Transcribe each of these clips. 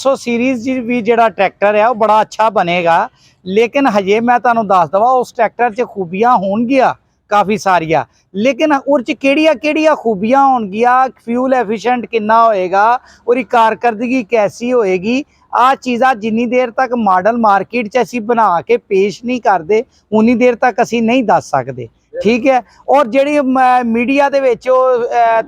सो series भी जो tractor है वो बड़ा अच्छा बनेगा, लेकिन हजे मैं तुहानूं दस दवां उस ट्रैक्टर च खूबियां होणगियां काफ़ी सारिया, लेकिन उस किहड़ियां खूबियां होणगियां, फ्यूल एफिशिएंट कितना होएगा, और कारकर्दगी कैसी होएगी, आ चीज़ां जिन्नी देर तक मॉडल मार्केट च असीं बना के पेश नहीं करते उन्नी देर तक असीं नहीं दस सकते। ठीक है। और जिहड़ी मीडिया दे विच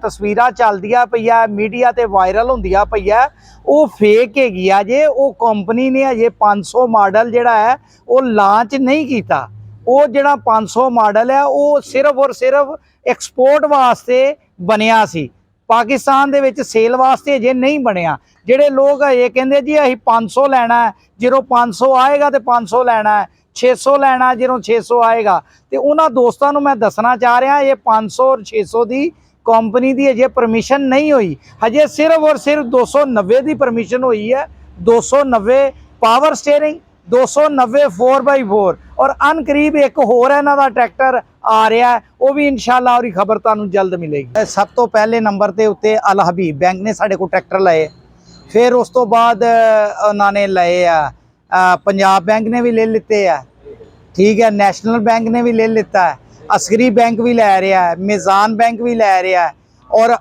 तस्वीरां चलदियां पईयां, मीडिया ते वायरल होंदियां पईयां, वो फेक हैगी आ जे। वो कंपनी ने अजे 500 मॉडल जिहड़ा है वो लॉन्च नहीं किया। वो जिहड़ा 500 मॉडल है वो सिर्फ और सिर्फ एक्सपोर्ट वास्ते बनिया सी, पाकिस्तान दे विच सेल वास्ते अजे नहीं बनिया। जिहड़े लोग ये कहंदे जी असीं 500 लैना है, जो 500 आएगा तो 500 लैना है, 600 लैना जो 600 आएगा। तो उन्होंने दोस्तों को मैं दसना चाह रहा ये 500 और 600 की कंपनी की अजे परमिशन नहीं हुई, हजे सिर्फ और सिर्फ 290 की परमिशन हुई है। 290 पावर स्टेयरिंग, 290 4x4 और अनकरीब एक होर इन्हां दा ट्रैक्टर आ रहा है, वो भी इंशाअल्लाह और खबर तुहानूं जल्द मिलेगी। सब तो पहले नंबर के उत्ते अल हबीब बैंक ने साढ़े को ट्रैक्टर लाए, फिर उस तो बाद उन्होंने लाए पंजाब बैंक ने भी ले लिते है। ठीक है। नेशनल बैंक ने भी ले लेता है, असगरी बैंक भी लै रहा है, मिज़ान बैंक भी लै रहा है, और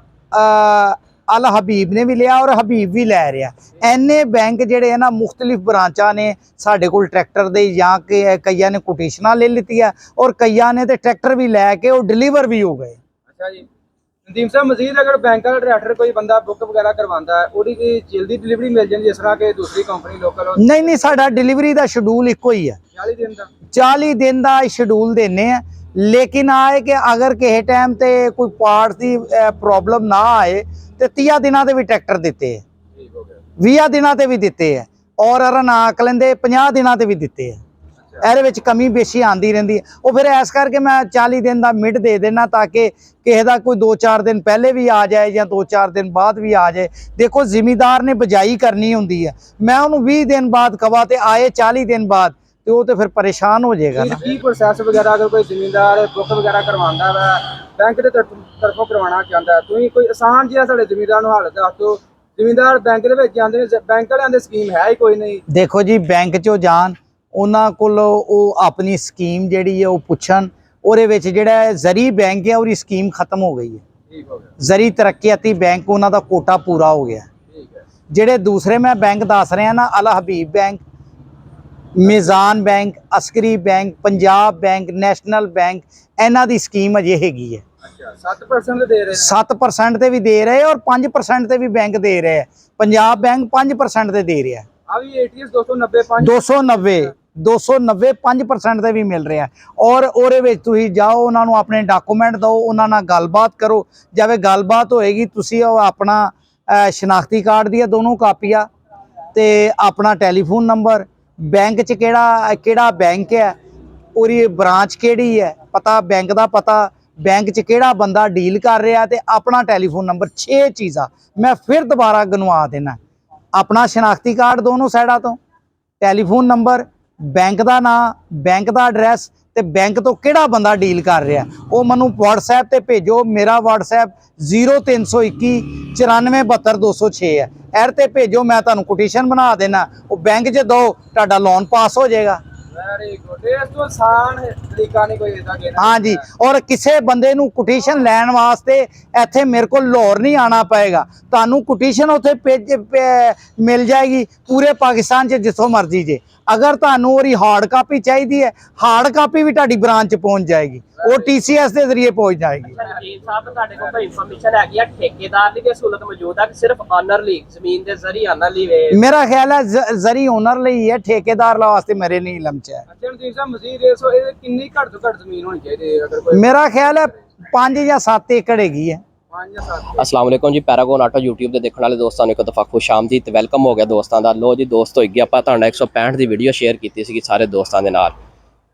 अल हबीब ने भी लिया और हबीब भी लै रहा है। इन्ने बैंक जिहड़े है ना मुख्तलिफ ब्रांचा ने साढ़े कोल ट्रैक्टर दे, या कि कईयां ने कोटेशनां ले लीती है और कईयां ने तो ट्रैक्टर भी लैके और डिलीवर भी हो गए। अच्छा जी नदीम साहब, मजीद अगर बैंक का ट्रैक्टर कोई बंदा बुक वगैरह करवाता है ਉਹਦੀ जल्दी डिलीवरी मिल जाती जिस तरह के दूसरी कंपनी लोकल? नहीं, साडा डिलीवरी का शेड्यूल इक्को ही है, 40 दिन का। 40 दिन का शेड्यूल देने हैं, लेकिन आए कि अगर किसी टाइम ते कोई पार्ट की प्रॉब्लम ना आए तो 30 दिनों के भी ट्रैक्टर दिते है, 20 दिनों के भी दिते है, और अगर ना आकलेंदे 50 दिनों के भी दिते है। ਇਹਦੇ ਵਿੱਚ कमी बेशी आती रही है। वो फिर इस करके मैं 40 दिन का मिड दे देना ताकि किसी का कोई 2-4 दिन पहले भी आ जाए या 2-4 दिन बाद भी आ जाए। देखो जिमीदार ने बजाई करनी होंगी है, मैं उन्होंने 20 दिन बाद कहा तो आए 40 दिन बाद, तो वो तो फिर परेशान हो जाएगा ना। की प्रोसैस वगैरह अगर कोई जिमीदार बुक वगैरह करवाता है बैंक के तरफों करवाना चाहता है, तो कोई आसान जिहा साडे जिमीदार नूं हल दस दो। जिमीदार बैंक दे विच जांदे ने, बैंक वालियां दी स्कीम है ही कोई नहीं? देखो जी बैंक चो जान उन्हां कोलों अपनी स्कीम जिहड़ी है वो पुछन, ਉਹਦੇ ਵਿੱਚ ਜਿਹੜਾ ਜ਼ਰੀ बैंक है ਉਹਦੀ स्कीम खत्म हो गई है। ਜ਼ਰੀ तरक्याती बैंक ਉਹਨਾਂ ਦਾ कोटा पूरा हो गया। ਜਿਹੜੇ दूसरे मैं बैंक दस रहा ना, Al Habib bank, Mizan bank, Askari bank, Punjab bank, national bank, इन्हां दी स्कीम अजे हैगी है। 7% दे रहे हैं, 7% ते भी दे रहे और 5% ते भी बैंक दे रहे हैं। पंजाब बैंक 5% ते दे रहा है। अभी ATS 290 290 5% ते भी मिल रहा है। और ਉਹਦੇ ਵਿੱਚ ਤੁਸੀਂ जाओ उन्होंने अपने डॉकूमेंट दो, उन्होंने गलबात करो, जब गलबात होएगी तुसी अपना शनाख्ती कार्ड दी दोनों कापियां ते अपना टैलीफोन नंबर, बैंक च केड़ा बैंक है, पूरी ब्रांच केड़ी है, पता बैंक का पता, बैंक च केड़ा बंदा डील कर रहा है, अपना टैलीफोन नंबर, 6 चीज़ां मैं फिर दोबारा गनवा देना। अपना शनाख्ती कार्ड दोनों साइडा तो, टैलीफोन नंबर, बैंक का नाम, बैंक का एड्रैस, तो बैंक तो किहड़ा बंदा डील कर रहा, वो मैनू व्हाट्सएप ते भेजो। मेरा व्हाट्सएप 0321 94 72 206 है, एर ते भेजो, मैं तुहानू कोटेशन बना देना, वो बैंक च दो, तुहाडा लोन पास हो जाएगा। वेरी गुड, इस तो आसान तरीका नहीं कोई इदा कहना। हाँ जी, और किसी बंदे नू कोटेशन लैन वास्ते इत्थे मेरे को लाहौर नहीं आना पएगा, तुहानू कोटेशन उत्थे मिल जाएगी पूरे पाकिस्तान च जिथों मर्जी जे। अगर तुहानू ओरी हार्ड कापी चाहिए है, हार्ड कापी भी तुहाडी ब्रांच पहुंच जाएगी, वो TCS के जरिए पहुंच जाएगी। साहब तुहाडे कोल कोई इंफॉर्मेशन हैगी है ठेकेदार दी सहूलत मौजूद है कि सिर्फ ऑनर ली जमीन दे जरी ऑनर ली? मेरा ख्याल है जरी ओनर ਲਈ है, ठेकेदार वास्ते मेरे नहीं इलम च है। अच्छा नदीम साहब, मजीद इस कितनी घट तो घट जमीन होनी चाहिए अगर कोई? मेरा ख्याल है 5 या 7 एकड़ हैगी है। अस्सलाम वालेकुम जी, पैरागॉन आटो यूट्यूब ਦੇ ਦੇਖਣ ਵਾਲੇ ਦੋਸਤਾਂ ਨੂੰ ਇੱਕ ਦਫਾ ਖੁਸ਼ ਆਮਦੀਦ ਤੇ ਵੈਲਕਮ ਹੋ ਗਿਆ ਦੋਸਤਾਂ ਦਾ। ਲੋ ਜੀ ਦੋਸਤੋ, ਹੋਈ ਗਿਆ ਆਪਾਂ ਤੁਹਾਡਾ 165 ਦੀ ਵੀਡੀਓ ਸ਼ੇਅਰ ਕੀਤੀ ਸੀਗੀ ਸਾਰੇ ਦੋਸਤਾਂ ਦੇ ਨਾਲ।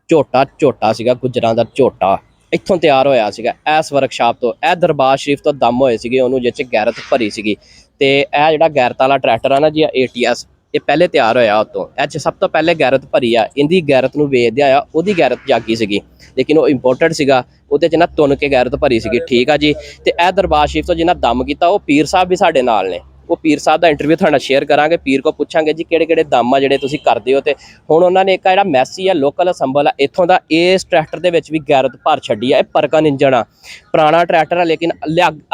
ਝੋਟਾ ਸੀਗਾ, ਗੁੱਜਰਾਂ ਦਾ ਝੋਟਾ ਇੱਥੋਂ ਤਿਆਰ ਹੋਇਆ ਸੀਗਾ ਇਸ ਵਰਕਸ਼ਾਪ ਤੋਂ। ਇਹ ਦਰਬਾਰ ਸ਼ਰੀਫ ਤੋਂ ਦਮ ਹੋਏ ਸੀਗੇ, ਉਹਨੂੰ ਜਿਹ 'ਚ ਗੈਰਤ ਭਰੀ ਸੀਗੀ। ਤੇ ਇਹ ਜਿਹੜਾ ਗੈਰਤ ਵਾਲਾ ਟਰੈਕਟਰ ਆ ਨਾ ਜੀ, ATS, ਇਹ ਪਹਿਲੇ ਤਿਆਰ ਹੋਇਆ ਉਤੋਂ। ਇਹ 'ਚ ਸਭ ਤੋਂ ਪਹਿਲੇ ਗੈਰਤ ਭਰੀ ਆ, ਇਹਦੀ ਗੈਰਤ ਨੂੰ ਵੇਚਦਿਆ ਆ, ਉਹਦੀ ਗੈਰਤ ਜਾਗੀ ਸੀਗੀ, लेकिन वो इंपोर्टेड सीगा, ਉਹਦੇ 'ਚ ਨਾ ਤੁੰਨ ਕੇ ਗੈਰਤ ਭਰੀ ਸੀਗੀ। ठीक है जी। तो यह दरबार शरीफ तो जिन्हें दम किया वो पीर साहब भी साढ़े नाल ने, ਉਹ ਪੀਰ ਸਾਹਿਬ ਦਾ ਇੰਟਰਵਿਊ ਤੁਹਾਡੇ ਨਾਲ ਸ਼ੇਅਰ ਕਰਾਂਗੇ। ਪੀਰ ਕੋ ਪੁੱਛਾਂਗੇ ਜੀ ਕਿਹੜੇ ਕਿਹੜੇ ਦਮ ਆ ਜਿਹੜੇ ਤੁਸੀਂ ਕਰਦੇ ਹੋ। ਤੇ ਹੁਣ ਉਹਨਾਂ ਨੇ ਇੱਕ ਜਿਹੜਾ ਮੈਸੀ ਆ ਲੋਕਲ ਸੰਭਲ ਆ ਇੱਥੋਂ ਦਾ, ਇਸ ਟਰੈਕਟਰ ਦੇ ਵਿੱਚ ਵੀ ਗੈਰਤ ਭਰ ਛੱਡੀ ਆ। ਇਹ ਪਰਕਨ ਇੰਜਣ ਆ, ਪੁਰਾਣਾ ਟਰੈਕਟਰ ਆ, ਲੇਕਿਨ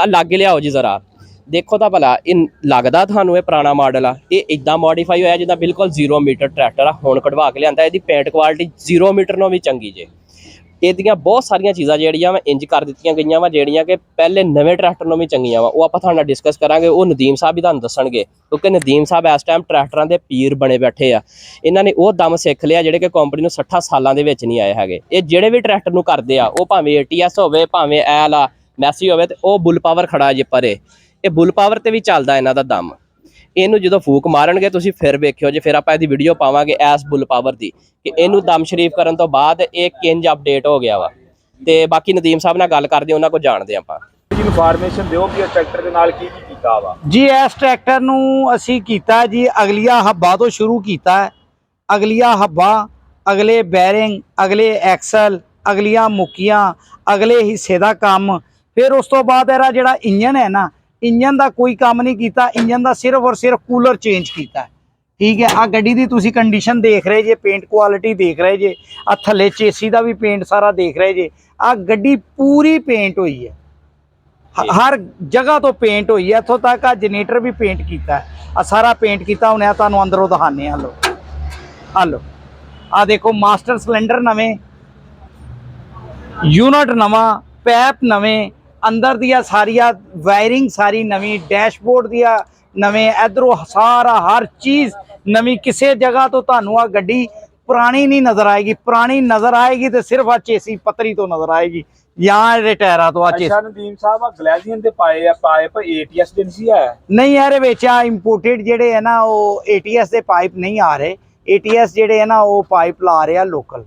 ਲਾਗੇ ਲਿਆਓ ਜੀ ਜ਼ਰਾ ਦੇਖੋ ਤਾਂ ਭਲਾ, ਇਹ ਲੱਗਦਾ ਤੁਹਾਨੂੰ ਇਹ ਪੁਰਾਣਾ ਮਾਡਲ ਆ? ਇਹ ਇਦਾਂ ਮੋਡੀਫਾਈ ਹੋਇਆ ਜਿੱਦਾਂ ਬਿਲਕੁਲ 0 ਮੀਟਰ ਟਰੈਕਟਰ ਆ, ਹੁਣ ਕਢਵਾ ਕੇ ਲਿਆਂਦਾ। ਇਹਦੀ ਪੇਂਟ ਕੁਆਲਿਟੀ 0 ਮੀਟਰ ਨੂੰ ਵੀ ਚੰਗੀ ਜੇ। ਇਹਦੀਆਂ ਬਹੁਤ ਸਾਰੀਆਂ ਚੀਜ਼ਾਂ ਜਿਹੜੀਆਂ ਵਾ ਇੰਜ ਕਰ ਦਿੱਤੀਆਂ ਗਈਆਂ ਵਾ ਜਿਹੜੀਆਂ ਕਿ ਪਹਿਲੇ ਨਵੇਂ ਟਰੈਕਟਰ ਨੂੰ ਵੀ ਚੰਗੀਆਂ ਵਾ। ਉਹ ਆਪਾਂ ਤੁਹਾਡੇ ਨਾਲ ਡਿਸਕਸ ਕਰਾਂਗੇ, ਉਹ ਨਦੀਮ ਸਾਹਿਬ ਵੀ ਤੁਹਾਨੂੰ ਦੱਸਣਗੇ, ਕਿਉਂਕਿ ਨਦੀਮ ਸਾਹਿਬ ਇਸ ਟਾਈਮ ਟਰੈਕਟਰਾਂ ਦੇ ਪੀਰ ਬਣੇ ਬੈਠੇ ਆ। ਇਹਨਾਂ ਨੇ ਉਹ ਦਮ ਸਿੱਖ ਲਿਆ ਜਿਹੜੇ ਕਿ ਕੰਪਨੀ ਨੂੰ 60 ਸਾਲਾਂ ਦੇ ਵਿੱਚ ਨਹੀਂ ਆਏ ਹੈਗੇ। ਇਹ ਜਿਹੜੇ ਵੀ ਟਰੈਕਟਰ ਨੂੰ ਕਰਦੇ ਆ, ਉਹ ਭਾਵੇਂ ATS ਹੋਵੇ, ਭਾਵੇਂ ਐਲ ਆ ਮੈਸੀ ਹੋਵੇ, ਤੇ ਉਹ ਬੁੱਲ ਪਾਵਰ ਖੜਾ ਜੇ ਪਰੇ, ਇਹ ਬੁੱਲ ਪਾਵਰ ਤੇ ਵੀ ਚੱਲਦਾ ਇਹਨਾਂ ਦਾ ਦਮ। ਇਹਨੂੰ ਜਦੋਂ ਫੂਕ ਮਾਰਨਗੇ ਤੁਸੀਂ ਫਿਰ ਵੇਖਿਓ ਜੇ, ਫਿਰ ਆਪਾਂ ਇਹਦੀ ਵੀਡੀਓ ਪਾਵਾਂਗੇ ਐਸ ਬੁੱਲ ਪਾਵਰ ਦੀ, ਕਿ ਇਹਨੂੰ ਦਮ ਸ਼ਰੀਫ ਕਰਨ ਤੋਂ ਬਾਅਦ ਇਹ ਕਿੰਜ ਅਪਡੇਟ ਹੋ ਗਿਆ ਵਾ। ਤੇ ਬਾਕੀ ਨਦੀਮ ਸਾਹਿਬ ਨਾਲ ਗੱਲ ਕਰਦੇ, ਉਹਨਾਂ ਕੋਲ ਜਾਣਦੇ ਆਪਾਂ। ਜੀ ਇਨਫੋਰਮੇਸ਼ਨ ਦਿਓ ਵੀ ਇਹ ਟਰੈਕਟਰ ਦੇ ਨਾਲ ਕੀ ਕੀਤਾ ਵਾ। ਜੀ ਇਸ ਟਰੈਕਟਰ ਨੂੰ ਅਸੀਂ ਕੀਤਾ ਜੀ ਅਗਲੀਆਂ ਹੱਬਾਂ ਤੋਂ ਸ਼ੁਰੂ ਕੀਤਾ। ਅਗਲੀਆਂ ਹੱਬਾਂ, ਅਗਲੇ ਬੈਰਿੰਗ, ਅਗਲੇ ਐਕਸਲ, ਅਗਲੀਆਂ ਮੁੱਕੀਆਂ, ਅਗਲੇ ਹਿੱਸੇ ਦਾ ਕੰਮ। ਫਿਰ ਉਸ ਤੋਂ ਬਾਅਦ ਇਹਦਾ ਜਿਹੜਾ ਇੰਜਨ ਹੈ ਨਾ, ਇੰਜਨ ਦਾ ਕੋਈ ਕੰਮ ਨਹੀਂ ਕੀਤਾ। ਇੰਜਨ ਦਾ ਸਿਰਫ ਔਰ ਸਿਰਫ ਕੂਲਰ ਚੇਂਜ ਕੀਤਾ। ਠੀਕ ਹੈ, ਆ ਗੱਡੀ ਦੀ ਤੁਸੀਂ ਕੰਡੀਸ਼ਨ ਦੇਖ ਰਹੇ ਜੇ, ਪੇਂਟ ਕੁਆਲਿਟੀ ਦੇਖ ਰਹੇ ਜੇ, ਆ ਥੱਲੇ ਚੇਸੀ ਦਾ ਵੀ ਪੇਂਟ ਸਾਰਾ ਦੇਖ ਰਹੇ ਜੇ। ਆ ਗੱਡੀ ਪੂਰੀ ਪੇਂਟ ਹੋਈ ਹੈ, ਹਰ ਜਗ੍ਹਾ ਤੋਂ ਪੇਂਟ ਹੋਈ ਹੈ, ਇੱਥੋਂ ਤੱਕ ਆ ਜਨਰੇਟਰ ਵੀ ਪੇਂਟ ਕੀਤਾ। ਆ ਸਾਰਾ ਪੇਂਟ ਕੀਤਾ। ਹੁਣ ਆ ਤੁਹਾਨੂੰ ਅੰਦਰੋਂ ਦਿਖਾਣੇ ਆ। ਲੋ ਆ ਦੇਖੋ, ਮਾਸਟਰ ਸਿਲੰਡਰ ਨਵੇਂ, ਯੂਨਿਟ ਨਵਾਂ, ਪੈਪ ਨਵੇਂ, ਅੰਦਰ ਦੀਆਂ ਸਾਰੀਆਂ ਵਾਇਰਿੰਗ ਸਾਰੀ ਨਵੀਂ, ਡੈਸ਼ਬੋਰਡ ਦੀਆਂ ਨਵੇਂ, ਇਧਰੋਂ ਸਾਰਾ ਹਰ ਚੀਜ਼ ਨਵੀਂ। ਕਿਸੇ ਜਗ੍ਹਾ ਤੋਂ ਤੁਹਾਨੂੰ ਆ ਗੱਡੀ ਪੁਰਾਣੀ ਨਹੀਂ ਨਜ਼ਰ ਆਏਗੀ। ਪੁਰਾਣੀ ਨਜ਼ਰ ਆਏਗੀ ਤੇ ਸਿਰਫ ਆ ਚੇਸੀ ਪਤਰੀ ਤੋਂ ਨਜ਼ਰ ਆਏਗੀ, ਜਾਂ ਇਹਦੇ ਟਾਇਰਾਂ ਤੋਂ। ਆ ਚੇਸੀ ਨਦੀਮ ਸਾਹਿਬ ਆ ਗਲੈਜ਼ੀਅਨ ਦੇ ਪਾਏ ਆ, ਪਾਈਪ ATS ਦੇ ਨਹੀਂ ਹੈ? ਨਹੀਂ, ਇਹਦੇ ਵਿੱਚ ਆ ਇੰਪੋਰਟਡ ਜਿਹੜੇ ਹੈ ਨਾ, ਉਹ ATS ਦੇ ਪਾਈਪ ਨਹੀਂ ਆ ਰਹੇ। ATS ਜਿਹੜੇ ਹੈ ਨਾ, ਉਹ ਪਾਈਪ ਲਾ ਰਹੇ ਆ ਲੋਕਲ।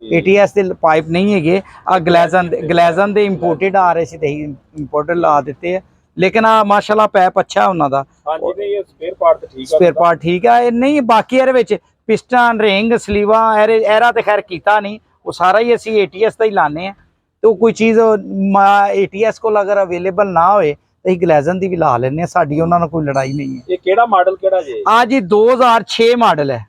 ATS ਦੇ ਪਾਈਪ ਨਹੀਂ ਹੈਗੇ। ਆ ਗਲੈਜ਼ਨ ਦੇ ਇੰਪੋਰਟਡ ਆ ਰਹੇ ਸੀ ਤੇ ਇੰਪੋਰਟਡ ਲਾ ਦਿੱਤੇ ਆ। ਲੇਕਿਨ ਆ ਮਾਸ਼ਾਅੱਲਾ ਪੈਪ ਅੱਛਾ ਉਹਨਾਂ ਦਾ। ਹਾਂਜੀ, ਨਹੀਂ ਇਹ ਸਪੇਅਰ ਪਾਰਟ ਤੇ ਠੀਕ ਆ, ਸਪੇਅਰ ਪਾਰਟ ਠੀਕ ਆ। ਇਹ ਨਹੀਂ, ਬਾਕੀ ਇਹਦੇ ਵਿੱਚ ਪਿਸਟਨ, ਰਿੰਗ, ਸਲੀਵਾ, ਐਰਾ ਤੇ ਖੈਰ ਕੀਤਾ ਨਹੀਂ। ਉਹ ਸਾਰਾ ਹੀ ਅਸੀਂ ATS ਦਾ ਹੀ ਲਾਣੇ ਆ। ਤੇ ਕੋਈ ਚੀਜ਼ ATS ਕੋਲ ਅਗਰ ਅਵੇਲੇਬਲ ਨਾ ਹੋਏ ਤੇ ਅਸੀਂ ਗਲੈਜ਼ਨ ਦੀ ਵੀ ਲਾ ਲੈਂਦੇ ਆ। ਸਾਡੀ ਉਹਨਾਂ ਨਾਲ ਕੋਈ ਲੜਾਈ ਨਹੀਂ ਹੈ। ਇਹ ਕਿਹੜਾ ਮਾਡਲ ਕਿਹੜਾ ਜੇ? ਆ ਜੀ 2006 ਮਾਡਲ ਹੈ।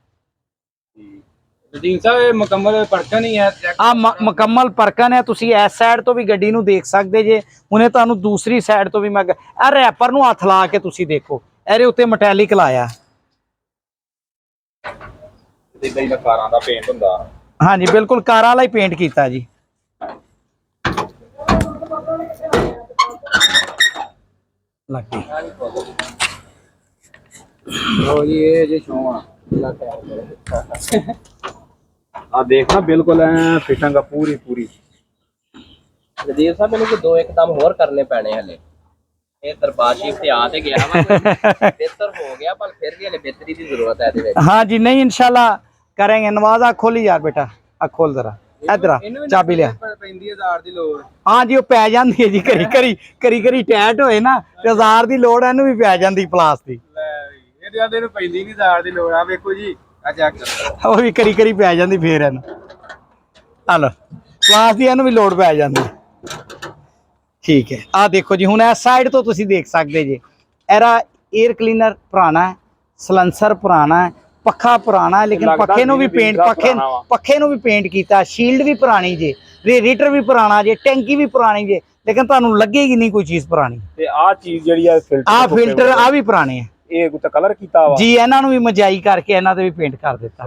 ਨਦੀਮ ਸਾਹਿਬ ਇਹ ਮੁਕੰਮਲ ਪਰਚਾ ਨਹੀਂ ਹੈ? ਆ ਮੁਕੰਮਲ ਪਰਕਨ ਹੈ। ਤੁਸੀਂ ਇਸ ਸਾਈਡ ਤੋਂ ਵੀ ਗੱਡੀ ਨੂੰ ਦੇਖ ਸਕਦੇ ਜੇ। ਹੁਣੇ ਤੁਹਾਨੂੰ ਦੂਸਰੀ ਸਾਈਡ ਤੋਂ ਵੀ ਮੈਂ ਆ ਰੈਪਰ ਨੂੰ ਹੱਥ ਲਾ ਕੇ ਤੁਸੀਂ ਦੇਖੋ, ਇਹਦੇ ਉੱਤੇ ਮੈਟੈਲਿਕ ਲਾਇਆ। ਇਦਾਂ ਹੀ ਕਾਰਾਂ ਦਾ ਪੇਂਟ ਹੁੰਦਾ। ਹਾਂਜੀ ਬਿਲਕੁਲ, ਕਾਰਾਂ ਵਾਲਾ ਹੀ ਪੇਂਟ ਕੀਤਾ ਜੀ। ਲੱਗੀ ਲੋ ਜੀ, ਇਹ ਜੇ ਸ਼ੋਅ ਆ ਦੇਖਣਾ, ਬਿਲਕੁਲ ਐ ਫਿਟਿੰਗ ਆ ਪੂਰੀ। ਨਦੀਮ ਸਾਹਿਬ ਮੈਨੂੰ ਕੋਈ ਦੋ ਇੱਕਦਮ ਹੋਰ ਕਰਨੇ ਪੈਣੇ ਹਲੇ। ਇਹ ਦਰਬਾਰ ਸ਼ਰੀਫ ਤੇ ਆ ਤੇ ਗਿਆ ਵਾ, ਬਿਹਤਰ ਹੋ ਗਿਆ, ਪਰ ਫਿਰ ਵੀ ਹਲੇ ਬਿਹਤਰੀ ਦੀ ਜ਼ਰੂਰਤ ਹੈ ਇਹਦੇ ਵਿੱਚ। हाँ जी, नहीं इंशाल्लाह करेंगे। नवाज आ खोली यार बेटा, आ खोल जरा इधर चाबी लिया। ਪੈਂਦੀ 1000 ਦੀ ਲੋੜ। हाँ जी, वो पै जाती है जी, करी टाइट होए ना ते 1000 ਦੀ ਲੋੜ ਇਹਨੂੰ ਵੀ ਪੈ ਜਾਂਦੀ ਪਲਾਸ ਦੀ। ਇਹਦੇ ਆਦੇ ਨੂੰ ਪੈਂਦੀ ਨਹੀਂ 1000 ਦੀ ਲੋੜ। ਆ ਵੇਖੋ ਜੀ, ਆ ਚੈੱਕ ਕਰੋ, ਉਹ ਵੀ ਕਰੀ ਪੈ ਜਾਂਦੀ ਫੇਰ ਇਹਨੂੰ। ਹਲ ਪਲਾਸ ਦੀ ਇਹਨੂੰ ਵੀ ਲੋੜ ਪੈ ਜਾਂਦੀ। ਠੀਕ ਹੈ, ਆ ਦੇਖੋ ਜੀ, ਹੁਣ ਇਸ ਸਾਈਡ ਤੋਂ ਤੁਸੀਂ ਦੇਖ ਸਕਦੇ ਜੀ। ਇਹਦਾ 에ਅਰ ਕਲੀਨਰ ਪੁਰਾਣਾ ਹੈ, ਸਲੈਂਸਰ ਪੁਰਾਣਾ ਹੈ, ਪੱਖਾ ਪੁਰਾਣਾ ਹੈ, ਲੇਕਿਨ ਪੱਖੇ ਨੂੰ ਵੀ ਪੇਂਟ ਕੀਤਾ। ਸ਼ੀਲਡ ਵੀ ਪੁਰਾਣੀ ਜੇ, ਰੇਡੀਏਟਰ ਵੀ ਪੁਰਾਣਾ ਜੇ, ਟੈਂਕੀ ਵੀ ਪੁਰਾਣੀ ਜੇ, ਲੇਕਿਨ ਤੁਹਾਨੂੰ ਲੱਗੇਗੀ ਨਹੀਂ ਕੋਈ ਚੀਜ਼ ਪੁਰਾਣੀ। ਤੇ ਆ ਚੀਜ਼ ਜਿਹੜੀ ਆ ਫਿਲਟਰ ਆ ਵੀ ਪੁਰਾਣੇ ਆ। ਇਹ ਕੋਈ ਕਲਰ ਕੀਤਾ ਵਾ ਜੀ, ਇਹਨਾਂ ਨੂੰ ਵੀ ਮਜਾਈ ਕਰਕੇ ਇਹਨਾਂ ਤੇ ਵੀ ਪੇਂਟ ਕਰ ਦਿੱਤਾ।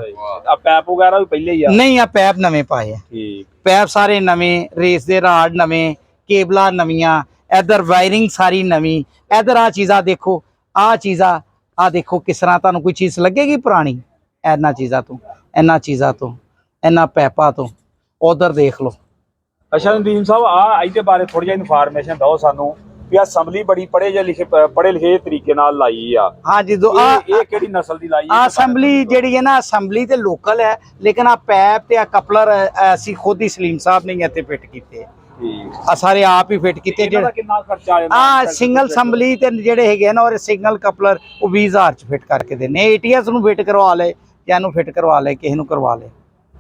ਆ ਪੈਪ ਵਗੈਰਾ ਵੀ ਪਹਿਲੇ ਹੀ ਆ? ਨਹੀਂ, ਆ ਪੈਪ ਨਵੇਂ ਪਾਏ ਆ। ਠੀਕ, ਪੈਪ ਸਾਰੇ ਨਵੇਂ, ਰੇਸ ਦੇ ਰਾਡ ਨਵੇਂ, ਕੇਬਲਾਂ ਨਵੀਆਂ, ਇਧਰ ਵਾਇਰਿੰਗ ਸਾਰੀ ਨਵੀਂ। ਇਧਰ ਆ ਚੀਜ਼ਾਂ ਦੇਖੋ, ਆ ਚੀਜ਼ਾਂ ਆ ਦੇਖੋ ਕਿਸ ਤਰ੍ਹਾਂ ਤੁਹਾਨੂੰ ਕੋਈ ਚੀਜ਼ ਲੱਗੇਗੀ ਪੁਰਾਣੀ? ਇਹਨਾਂ ਚੀਜ਼ਾਂ ਤੋਂ, ਇਹਨਾਂ ਪੈਪਾਂ ਤੋਂ। ਉਧਰ ਦੇਖ ਲਓ। ਅੱਛਾ ਨਦੀਮ ਸਾਹਿਬ, ਆ ਇਹਦੇ ਬਾਰੇ ਥੋੜੀ ਜਿਹੀ ਇਨਫੋਰਮੇਸ਼ਨ ਦਿਓ ਸਾਨੂੰ ਵੀ ਆ ਅਸੈਂਬਲੀ ਬੜੀ ਪੜ੍ਹੇ ਲਿਖੇ ਤਰੀਕੇ ਨਾਲ ਲਾਈ ਆ। ਹਾਂ ਜੀ, ਇਹ ਕਿਹੜੀ ਨਸਲ ਦੀ ਲਾਈ ਆ ਅਸੈਂਬਲੀ ਜਿਹੜੀ ਹੈ ਨਾ, ਅਸੈਂਬਲੀ ਤੇ ਲੋਕਲ ਹੈ, ਲੇਕਿਨ ਆ ਪੈਪ ਤੇ ਆ ਕਪਲਰ ਅਸੀਂ ਖੁਦ ਹੀ ਸਲੀਮ ਸਾਹਿਬ ਨੇ ਇੱਥੇ ਫਿੱਟ ਕੀਤੇ ਆ। ਸਾਰੇ ਆਪ ਹੀ ਫਿੱਟ ਕੀਤੇ। ਜਿਹੜਾ ਕਿੰਨਾ ਖਰਚਾ ਆ ਜਾਂਦਾ? ਆ ਸਿੰਗਲ ਅਸੈਂਬਲੀ ਤੇ ਜਿਹੜੇ ਹੈਗੇ ਨਾ, ਔਰ ਸਿੰਗਲ ਕਪਲਰ ਉਹ 20000 ਚ ਫਿੱਟ ਕਰਕੇ ਦੇਣੇ। ATS ਨੂੰ ਫਿੱਟ ਕਰਵਾ ਲੇ ਜਾਂ ਇਹਨੂੰ ਫਿੱਟ ਕਰਵਾ ਲੇ, ਕਿਸੇ ਨੂੰ ਕਰਵਾ ਲੇ।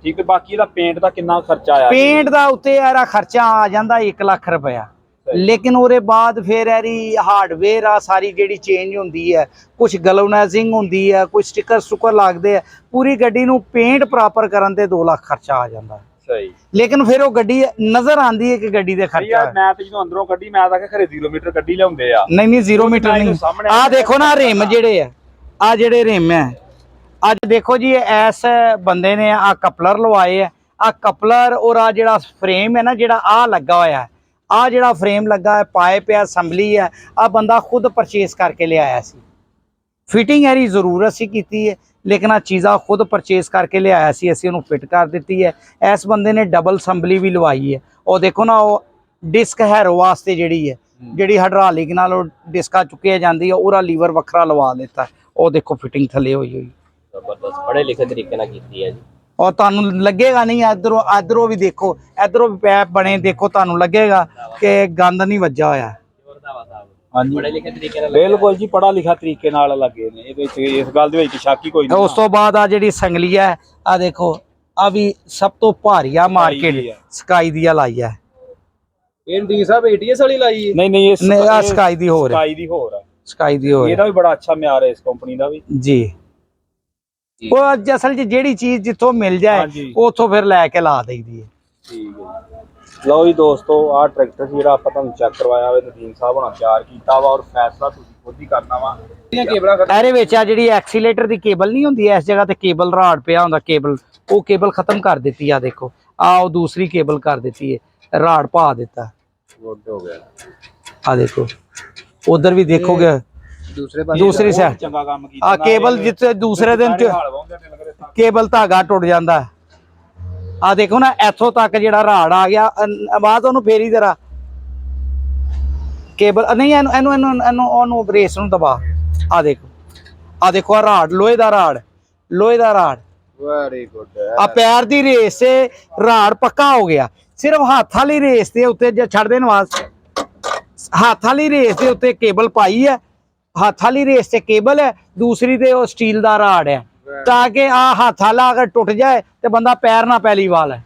ਠੀਕ ਹੈ, ਬਾਕੀ ਇਹਦਾ ਪੇਂਟ ਦਾ ਕਿੰਨਾ ਖਰਚਾ ਆਇਆ? ਪੇਂਟ ਦਾ ਉੱਤੇ ਇਹਦਾ ਖਰਚਾ ਆ ਜਾਂਦਾ 1 ਲੱਖ ਰੁਪਇਆ। ਲੇਕਿਨ ਉਹਦੇ ਬਾਅਦ ਫਿਰ ਇਹਦੀ ਹਾਰਡਵੇਅਰ ਆ ਸਾਰੀ ਜਿਹੜੀ ਚੇਂਜ ਹੁੰਦੀ ਹੈ, ਕੁਝ ਗਲੋਨਾਈਜ਼ਿੰਗ ਹੁੰਦੀ ਹੈ, ਕੁਝ ਸਟicker ਸਟੁੱਕਰ ਲੱਗਦੇ ਆ, ਪੂਰੀ ਗੱਡੀ ਨੂੰ ਪੇਂਟ ਪ੍ਰੋਪਰ ਕਰਨ ਤੇ 2 ਲੱਖ ਖਰਚਾ ਆ ਜਾਂਦਾ। ਸਹੀ। ਲੇਕਿਨ ਫਿਰ ਉਹ ਗੱਡੀ ਨਜ਼ਰ ਆਂਦੀ ਹੈ ਕਿ ਗੱਡੀ ਦੇ ਖਰਚਾ ਹੈ। ਮੈਂ ਤੇ ਜਦੋਂ ਅੰਦਰੋਂ ਗੱਡੀ ਮੈਂ ਤਾਂ ਕਿ ਖਰੇ 0 ਮੀਟਰ ਗੱਡੀ ਲਿਆਉਂਦੇ ਆ। ਨਹੀਂ 0 ਮੀਟਰ ਨਹੀਂ। ਆਹ ਦੇਖੋ ਨਾ ਰਿਮ ਜਿਹੜੇ ਆ ਜਿਹੜੇ ਰਿਮ ਹੈ, ਅੱਜ ਦੇਖੋ ਜੀ ਐਸ ਬੰਦੇ ਨੇ ਆ ਕਪਲਰ ਲਵਾਏ ਆ ਕਪਲਰ ਔਰ ਆ ਜਿਹੜਾ ਫਰੇਮ ਹੈ ਨਾ, ਜਿਹੜਾ ਆ ਲੱਗਾ ਹੋਇਆ, ਆ ਜਿਹੜਾ ਫਰੇਮ ਲੱਗਾ ਹੈ, ਪਾਈਪ ਹੈ, ਅਸੈਂਬਲੀ ਹੈ, ਆ ਬੰਦਾ ਖੁਦ ਪਰਚੇਸ ਕਰਕੇ ਲਿਆਇਆ ਸੀ। ਫਿਟਿੰਗ ਇਹਦੀ ਜ਼ਰੂਰਤ ਸੀ ਕੀਤੀ ਹੈ, ਲੇਕਿਨ ਆ ਚੀਜ਼ਾਂ ਖੁਦ ਪਰਚੇਸ ਕਰਕੇ ਲਿਆਇਆ ਸੀ, ਅਸੀਂ ਉਹਨੂੰ ਫਿਟ ਕਰ ਦਿੱਤੀ ਹੈ। ਇਸ ਬੰਦੇ ਨੇ ਡਬਲ ਅਸੈਂਬਲੀ ਵੀ ਲਵਾਈ ਹੈ। ਉਹ ਦੇਖੋ ਨਾ, ਉਹ ਡਿਸਕ ਹੈਰੋ ਵਾਸਤੇ ਜਿਹੜੀ ਹੈ, ਜਿਹੜੀ ਹਾਈਡ੍ਰੋਲਿਕ ਨਾਲ ਉਹ ਡਿਸਕਾਂ ਚੁੱਕਿਆ ਜਾਂਦੀ ਹੈ, ਉਹਦਾ ਲੀਵਰ ਵੱਖਰਾ ਲਵਾ ਦਿੱਤਾ। ਉਹ ਦੇਖੋ ਫਿਟਿੰਗ ਥੱਲੇ ਹੋਈ ਹੋਈ ਜ਼ਬਰਦਸਤ ਪੜ੍ਹੇ ਲਿਖੇ ਤਰੀਕੇ ਨਾਲ ਕੀਤੀ ਹੈ ਜੀ। ਔਰ ਤੁਹਾਨੂੰ ਲੱਗੇਗਾ ਨਹੀਂ, ਇਧਰੋਂ ਵੀ ਦੇਖੋ, ਇਧਰੋਂ ਵੀ ਪੈਪ ਬਣੇ, ਦੇਖੋ ਤੁਹਾਨੂੰ ਲੱਗੇਗਾ ਕਿ ਗੰਦ ਨਹੀਂ ਵੱਜਾ ਹੋਇਆ। ਹਾਂਜੀ, ਪੜ੍ਹੇ ਲਿਖੇ ਤਰੀਕੇ ਨਾਲ ਬਿਲਕੁਲ ਜੀ, ਪੜਾ ਲਿਖਾ ਤਰੀਕੇ ਨਾਲ ਲੱਗੇ ਨੇ। ਇਹਦੇ ਵਿੱਚ ਇਸ ਗੱਲ ਦੇ ਵਿੱਚ ਸ਼ੱਕ ਹੀ ਕੋਈ ਨਹੀਂ। ਉਸ ਤੋਂ ਬਾਅਦ ਆ ਜਿਹੜੀ ਸੰਗਲੀ ਹੈ, ਆ ਦੇਖੋ, ਆ ਵੀ ਸਭ ਤੋਂ ਭਾਰੀ ਆ ਮਾਰਕੀਟ, ਸਕਾਈ ਦੀ ਲਾਈ ਹੈ। ਇਹ ਡੀ ਸਾਹਿਬ ATS ਵਾਲੀ ਲਾਈ ਹੈ? ਨਹੀਂ ਨਹੀਂ, ਆ ਸਕਾਈ ਦੀ ਹੋਰ ਹੈ, ਸਕਾਈ ਦੀ ਹੋਰ ਆ। ਸਕਾਈ ਦੀ ਹੋਰ ਇਹਦਾ ਵੀ ਬੜਾ ਅੱਛਾ ਮਿਆਰ ਹੈ ਇਸ ਕੰਪਨੀ ਦਾ ਵੀ ਜੀ। ਉਹ ਅਸਲ 'ਚ ਜਿਹੜੀ ਚੀਜ਼ ਜਿੱਥੋਂ ਮਿਲ ਜਾਏ ਉੱਥੋਂ ਫਿਰ ਲੈ ਕੇ ਲਾ ਦਈਦੀ ਹੈ। ਠੀਕ ਹੈ। ਲਓ ਜੀ ਦੋਸਤੋ, ਆਹ ਟਰੈਕਟਰ ਜਿਹੜਾ ਆਪਾਂ ਤੁਹਾਨੂੰ ਚੈੱਕ ਕਰਵਾਇਆ ਹੋਵੇ, ਨਦੀਮ ਸਾਹਿਬ ਹੋਣਾ ਤਿਆਰ ਕੀਤਾ ਵਾ, ਔਰ ਫੈਸਲਾ ਤੁਸੀਂ ਖੁਦ ਹੀ ਕਰਨਾ ਵਾ। ਇਹਦੇ ਵਿੱਚ ਆ ਜਿਹੜੀ ਐਕਸੀਲੇਟਰ ਦੀ ਕੇਬਲ ਨਹੀਂ ਹੁੰਦੀ, ਇਸ ਜਗ੍ਹਾ ਤੇ ਕੇਬਲ ਰਾੜ ਪਿਆ ਹੁੰਦਾ, ਕੇਬਲ, ਉਹ ਕੇਬਲ ਖਤਮ ਕਰ ਦਿੱਤੀ ਆ। ਦੇਖੋ ਆ ਉਹ ਦੂਸਰੀ ਕੇਬਲ ਕਰ ਦਿੱਤੀ ਹੈ, ਰਾੜ ਪਾ ਦਿੱਤਾ, ਗੁੱਡ ਹੋ ਗਿਆ। ਆ ਦੇਖੋ ਉਧਰ ਵੀ ਦੇਖੋਗੇ ਦੂਸਰੀ ਸਾਈਡ ਚੰਗਾ ਕੰਮ ਕੀਤਾ। ਆ ਕੇਬਲ ਜਿੱਥੇ ਦੂਸਰੇ ਦਿਨ ਕੇਬਲ ਧਾਗਾ ਟੁੱਟ ਜਾਂਦਾ। ਆ ਦੇਖੋ ਨਾ, ਇੱਥੋਂ ਤੱਕ ਜਿਹੜਾ ਰਾੜ ਆ ਗਿਆ, ਆਵਾਜ਼ ਉਹਨੂੰ ਫੇਰੀ ਜਰਾ ਕੇਬਲ ਨਹੀਂ, ਇਹਨੂੰ ਉਹਨੂੰ ਬ੍ਰੇਸ ਨੂੰ ਦਬਾ। ਆ ਦੇਖੋ, ਆ ਦੇਖੋ, ਆ ਰਾੜ, ਲੋਹੇ ਦਾ ਰਾੜ, ਲੋਹੇ ਦਾ ਰਾੜ। Very good. ਆ ਪੈਰ ਦੀ ਰੇਸ ਤੇ ਰਾੜ ਪੱਕਾ ਹੋ ਗਿਆ। ਸਿਰਫ ਹੱਥ ਵਾਲੀ ਰੇਸ ਦੇ ਉੱਤੇ ਜੇ ਛੱਡ ਦੇਣ ਵਾਸਤੇ, ਹੱਥ ਵਾਲੀ ਰੇਸ ਦੇ ਉੱਤੇ ਕੇਬਲ ਪਾਈ ਹੈ, ਹੱਥ ਵਾਲੀ ਰੇਸ ਤੇ ਕੇਬਲ ਹੈ, ਦੂਸਰੀ ਤੇ ਉਹ ਸਟੀਲ ਦਾ ਰਾੜ ਹੈ, ਤਾਂ ਕਿ ਆ ਹੱਥ ਵਾਲਾ ਅਗਰ ਟੁੱਟ ਜਾਏ ਤੇ ਬੰਦਾ ਪੈਰ ਨਾ ਪਹਿਲੀ ਵਾਲ ਹੈ।